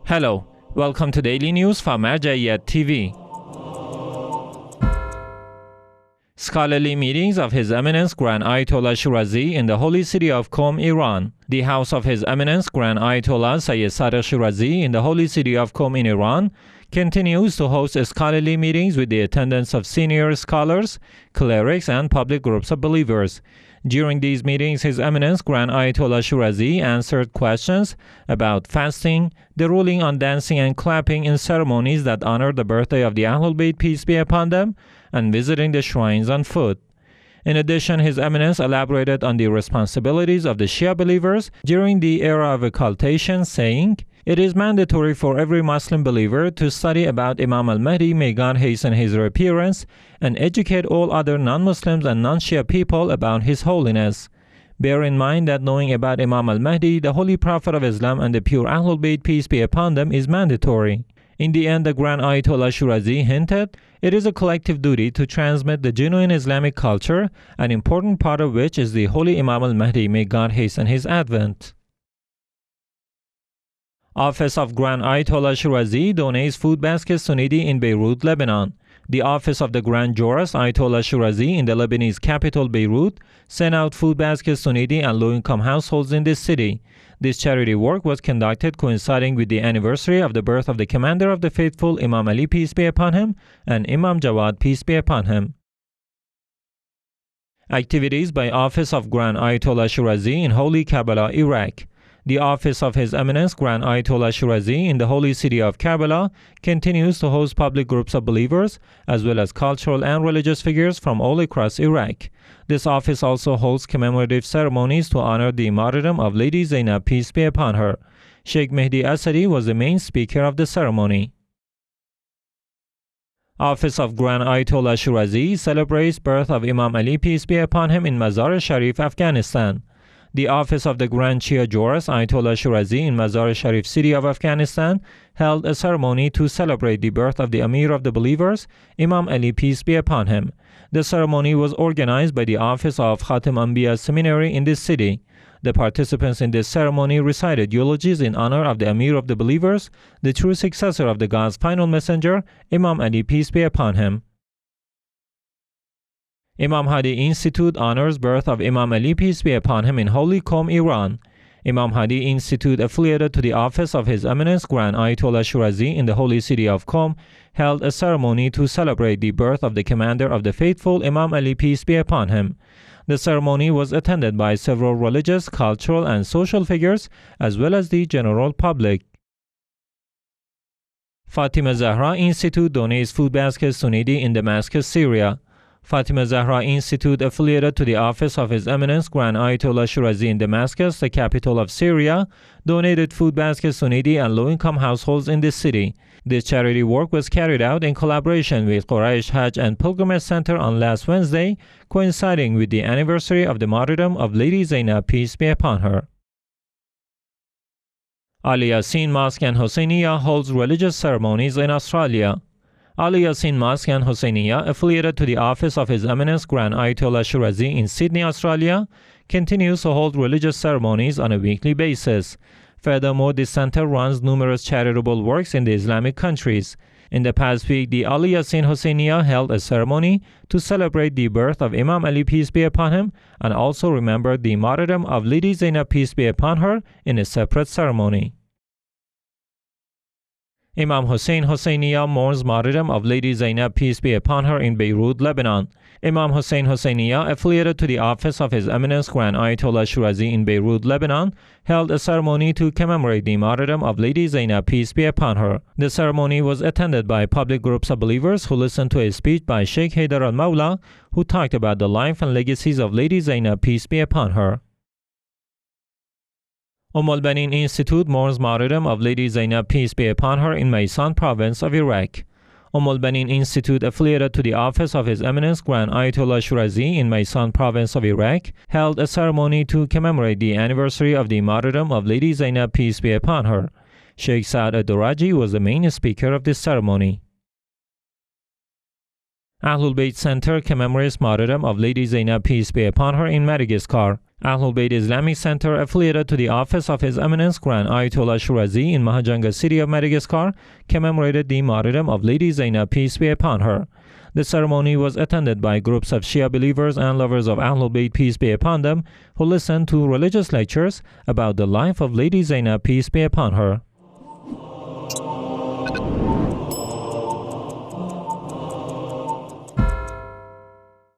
Hello, welcome to Daily News from Mazar-e TV. Scholarly meetings of His Eminence Grand Ayatollah Shirazi in the holy city of Qom, Iran. The house of His Eminence Grand Ayatollah Sayyid Sadiq Shirazi in the holy city of Qom in Iran continues to host scholarly meetings with the attendance of senior scholars, clerics, and public groups of believers. During these meetings, His Eminence Grand Ayatollah Shirazi answered questions about fasting, the ruling on dancing and clapping in ceremonies that honor the birthday of the AhlulBayt, peace be upon them, and visiting the shrines on foot. In addition, His Eminence elaborated on the responsibilities of the Shia believers during the era of occultation, saying, "It is mandatory for every Muslim believer to study about Imam al-Mahdi, may God hasten his appearance, and educate all other non-Muslims and non-Shia people about His holiness. Bear in mind that knowing about Imam al-Mahdi, the Holy Prophet of Islam, and the pure AhlulBayt, peace be upon them, is mandatory." In the end, the Grand Ayatollah Shirazi hinted, it is a collective duty to transmit the genuine Islamic culture, an important part of which is the Holy Imam al-Mahdi, may God hasten his advent. Office of Grand Ayatollah Shirazi donates food baskets to needy in Beirut, Lebanon. The office of the Grand Joras Ayatollah Shirazi in the Lebanese capital Beirut sent out food baskets to needy and low-income households in this city. This charity work was conducted coinciding with the anniversary of the birth of the commander of the faithful Imam Ali, peace be upon him, and Imam Jawad, peace be upon him. Activities by Office of Grand Ayatollah Shirazi in Holy Karbala, Iraq. The office of His Eminence Grand Ayatollah Shirazi in the holy city of Karbala continues to host public groups of believers as well as cultural and religious figures from all across Iraq. This office also holds commemorative ceremonies to honor the martyrdom of Lady Zainab, peace be upon her. Sheikh Mehdi Asadi was the main speaker of the ceremony. Office of Grand Ayatollah Shirazi celebrates birth of Imam Ali, peace be upon him, in Mazar-e Sharif, Afghanistan. The office of the Grand Shia Joras Ayatollah Shirazi in Mazar-e Sharif city of Afghanistan held a ceremony to celebrate the birth of the Amir of the Believers, Imam Ali, peace be upon him. The ceremony was organized by the office of Khatam Anbiya Seminary in this city. The participants in this ceremony recited eulogies in honor of the Amir of the Believers, the true successor of the God's final messenger, Imam Ali, peace be upon him. Imam Hadi Institute honors birth of Imam Ali, peace be upon him, in Holy Qom, Iran. Imam Hadi Institute, affiliated to the office of His Eminence Grand Ayatollah Shirazi in the holy city of Qom, held a ceremony to celebrate the birth of the commander of the faithful, Imam Ali, peace be upon him. The ceremony was attended by several religious, cultural, and social figures, as well as the general public. Fatima Zahra Institute donates food baskets to needy in Damascus, Syria. Fatima Zahra Institute, affiliated to the office of His Eminence Grand Ayatollah Shirazi in Damascus, the capital of Syria, donated food baskets to needy and low-income households in this city. This charity work was carried out in collaboration with Quraysh Hajj and Pilgrimage Center on last Wednesday, coinciding with the anniversary of the martyrdom of Lady Zainab, peace be upon her. Yaseen Mosque and Husayniya holds religious ceremonies in Australia. Yaseen Mosque and Husayniya, affiliated to the office of His Eminence Grand Ayatollah Shirazi in Sydney, Australia, continues to hold religious ceremonies on a weekly basis. Furthermore, this center runs numerous charitable works in the Islamic countries. In the past week, the Yaseen Husayniya held a ceremony to celebrate the birth of Imam Ali, peace be upon him, and also remembered the martyrdom of Lady Zainab, peace be upon her, in a separate ceremony. Imam Hussein Husayniya mourns martyrdom of Lady Zainab, peace be upon her, in Beirut, Lebanon. Imam Hussein Husayniya, affiliated to the office of His Eminence Grand Ayatollah Shirazi in Beirut, Lebanon, held a ceremony to commemorate the martyrdom of Lady Zainab, peace be upon her. The ceremony was attended by public groups of believers who listened to a speech by Sheikh Haidar al-Mawla, who talked about the life and legacies of Lady Zainab, peace be upon her. Al-Banin Institute mourns martyrdom of Lady Zainab, peace be upon her, in Mayson province of Iraq. Al-Banin Institute, affiliated to the office of His Eminence Grand Ayatollah Shirazi in Mayson province of Iraq, held a ceremony to commemorate the anniversary of the martyrdom of Lady Zainab, peace be upon her. Sheikh Saad al-Duraji was the main speaker of this ceremony. AhlulBayt Center commemorates martyrdom of Lady Zainab, peace be upon her, in Madagascar. AhlulBayt Islamic Center, affiliated to the office of His Eminence Grand Ayatollah Shirazi in Mahajanga city of Madagascar, commemorated the martyrdom of Lady Zainab, peace be upon her. The ceremony was attended by groups of Shia believers and lovers of AhlulBayt, peace be upon them, who listened to religious lectures about the life of Lady Zainab, peace be upon her.